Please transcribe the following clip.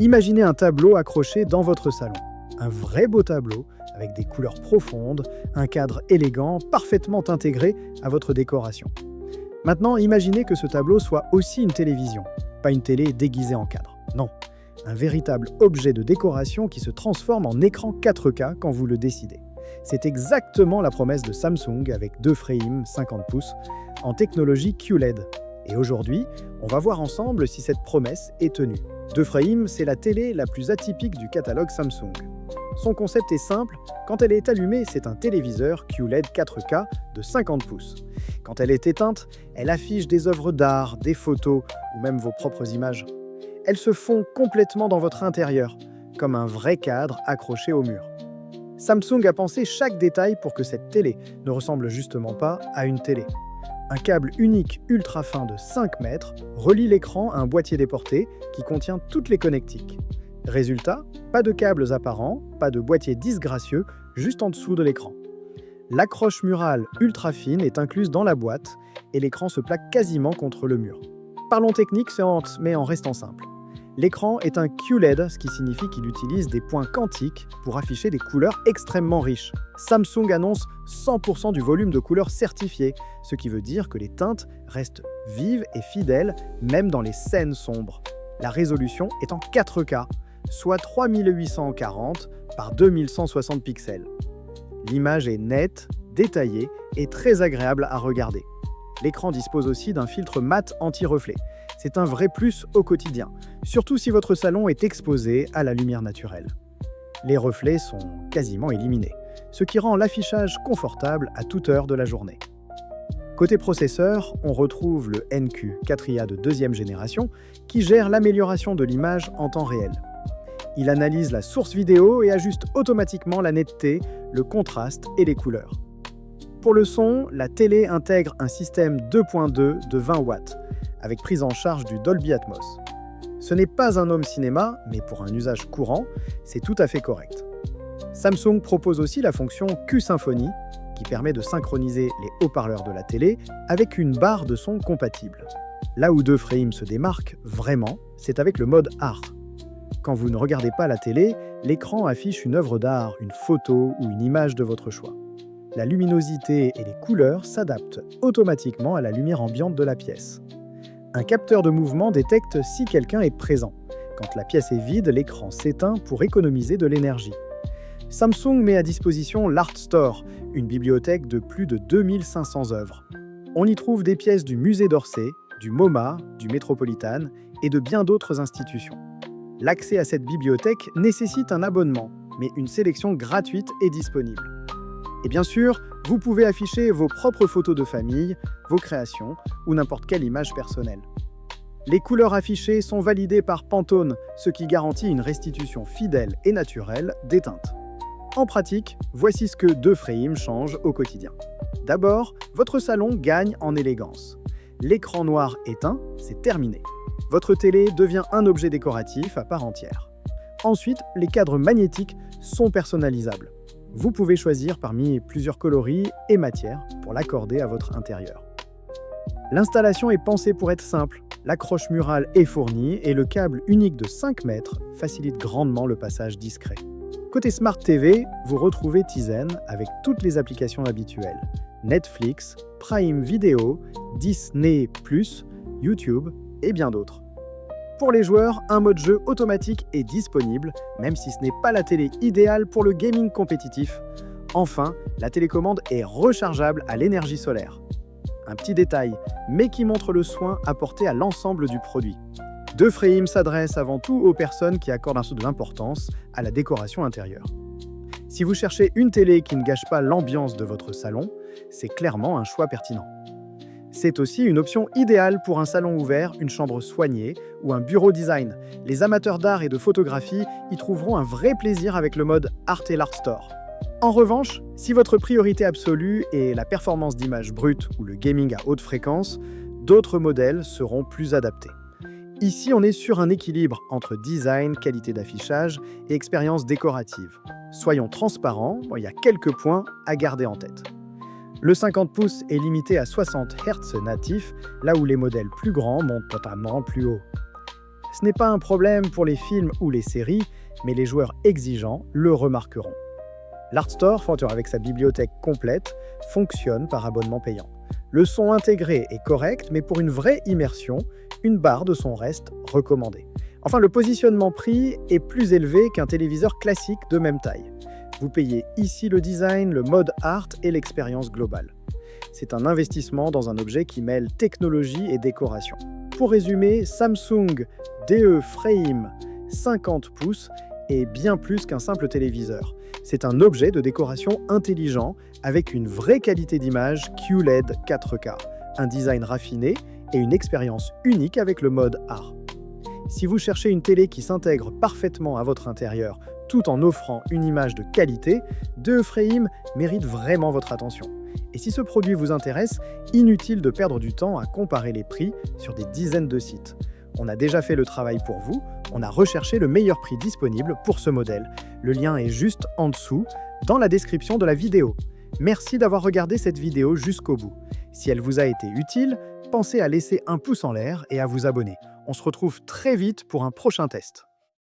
Imaginez un tableau accroché dans votre salon. Un vrai beau tableau, avec des couleurs profondes, un cadre élégant, parfaitement intégré à votre décoration. Maintenant, imaginez que ce tableau soit aussi une télévision, pas une télé déguisée en cadre. Non, un véritable objet de décoration qui se transforme en écran 4K quand vous le décidez. C'est exactement la promesse de Samsung avec deux frames 50 pouces en technologie QLED. Et aujourd'hui, on va voir ensemble si cette promesse est tenue. Deux frames, c'est la télé la plus atypique du catalogue Samsung. Son concept est simple, quand elle est allumée, c'est un téléviseur QLED 4K de 50 pouces. Quand elle est éteinte, elle affiche des œuvres d'art, des photos ou même vos propres images. Elle se fond complètement dans votre intérieur, comme un vrai cadre accroché au mur. Samsung a pensé chaque détail pour que cette télé ne ressemble justement pas à une télé. Un câble unique ultra fin de 5 mètres relie l'écran à un boîtier déporté qui contient toutes les connectiques. Résultat, pas de câbles apparents, pas de boîtier disgracieux, juste en dessous de l'écran. L'accroche murale ultra fine est incluse dans la boîte et l'écran se plaque quasiment contre le mur. Parlons technique, mais en restant simple. L'écran est un QLED, ce qui signifie qu'il utilise des points quantiques pour afficher des couleurs extrêmement riches. Samsung annonce 100% du volume de couleurs certifié, ce qui veut dire que les teintes restent vives et fidèles, même dans les scènes sombres. La résolution est en 4K, soit 3840 par 2160 pixels. L'image est nette, détaillée et très agréable à regarder. L'écran dispose aussi d'un filtre mat anti-reflet. C'est un vrai plus au quotidien, surtout si votre salon est exposé à la lumière naturelle. Les reflets sont quasiment éliminés, ce qui rend l'affichage confortable à toute heure de la journée. Côté processeur, on retrouve le NQ4IA de deuxième génération qui gère l'amélioration de l'image en temps réel. Il analyse la source vidéo et ajuste automatiquement la netteté, le contraste et les couleurs. Pour le son, la télé intègre un système 2.2 de 20 watts, avec prise en charge du Dolby Atmos. Ce n'est pas un home cinéma, mais pour un usage courant, c'est tout à fait correct. Samsung propose aussi la fonction Q-Symphony, qui permet de synchroniser les haut-parleurs de la télé avec une barre de son compatible. Là où deux frames se démarquent vraiment, c'est avec le mode Art. Quand vous ne regardez pas la télé, l'écran affiche une œuvre d'art, une photo ou une image de votre choix. La luminosité et les couleurs s'adaptent automatiquement à la lumière ambiante de la pièce. Un capteur de mouvement détecte si quelqu'un est présent. Quand la pièce est vide, l'écran s'éteint pour économiser de l'énergie. Samsung met à disposition l'Art Store, une bibliothèque de plus de 2500 œuvres. On y trouve des pièces du musée d'Orsay, du MoMA, du Metropolitan et de bien d'autres institutions. L'accès à cette bibliothèque nécessite un abonnement, mais une sélection gratuite est disponible. Et bien sûr, vous pouvez afficher vos propres photos de famille, vos créations ou n'importe quelle image personnelle. Les couleurs affichées sont validées par Pantone, ce qui garantit une restitution fidèle et naturelle des teintes. En pratique, voici ce que deux frames changent au quotidien. D'abord, votre salon gagne en élégance. L'écran noir éteint, c'est terminé. Votre télé devient un objet décoratif à part entière. Ensuite, les cadres magnétiques sont personnalisables. Vous pouvez choisir parmi plusieurs coloris et matières pour l'accorder à votre intérieur. L'installation est pensée pour être simple. L'accroche murale est fournie et le câble unique de 5 mètres facilite grandement le passage discret. Côté Smart TV, vous retrouvez Tizen avec toutes les applications habituelles. Netflix, Prime Video, Disney+, YouTube et bien d'autres. Pour les joueurs, un mode jeu automatique est disponible, même si ce n'est pas la télé idéale pour le gaming compétitif. Enfin, la télécommande est rechargeable à l'énergie solaire. Un petit détail, mais qui montre le soin apporté à l'ensemble du produit. Deux frames s'adresse avant tout aux personnes qui accordent un saut de l'importance à la décoration intérieure. Si vous cherchez une télé qui ne gâche pas l'ambiance de votre salon, c'est clairement un choix pertinent. C'est aussi une option idéale pour un salon ouvert, une chambre soignée ou un bureau design. Les amateurs d'art et de photographie y trouveront un vrai plaisir avec le mode Art et l'Art Store. En revanche, si votre priorité absolue est la performance d'image brute ou le gaming à haute fréquence, d'autres modèles seront plus adaptés. Ici, on est sur un équilibre entre design, qualité d'affichage et expérience décorative. Soyons transparents, il y a quelques points à garder en tête. Le 50 pouces est limité à 60 Hz natif, là où les modèles plus grands montent notamment plus haut. Ce n'est pas un problème pour les films ou les séries, mais les joueurs exigeants le remarqueront. L'Artstore, avec sa bibliothèque complète, fonctionne par abonnement payant. Le son intégré est correct, mais pour une vraie immersion, une barre de son reste recommandée. Enfin, le positionnement prix est plus élevé qu'un téléviseur classique de même taille. Vous payez ici le design, le mode art et l'expérience globale. C'est un investissement dans un objet qui mêle technologie et décoration. Pour résumer, Samsung DE Frame 50 pouces est bien plus qu'un simple téléviseur. C'est un objet de décoration intelligent avec une vraie qualité d'image QLED 4K, un design raffiné et une expérience unique avec le mode art. Si vous cherchez une télé qui s'intègre parfaitement à votre intérieur tout en offrant une image de qualité, DE Frame mérite vraiment votre attention. Et si ce produit vous intéresse, inutile de perdre du temps à comparer les prix sur des dizaines de sites. On a déjà fait le travail pour vous, on a recherché le meilleur prix disponible pour ce modèle. Le lien est juste en dessous, dans la description de la vidéo. Merci d'avoir regardé cette vidéo jusqu'au bout. Si elle vous a été utile, pensez à laisser un pouce en l'air et à vous abonner. On se retrouve très vite pour un prochain test.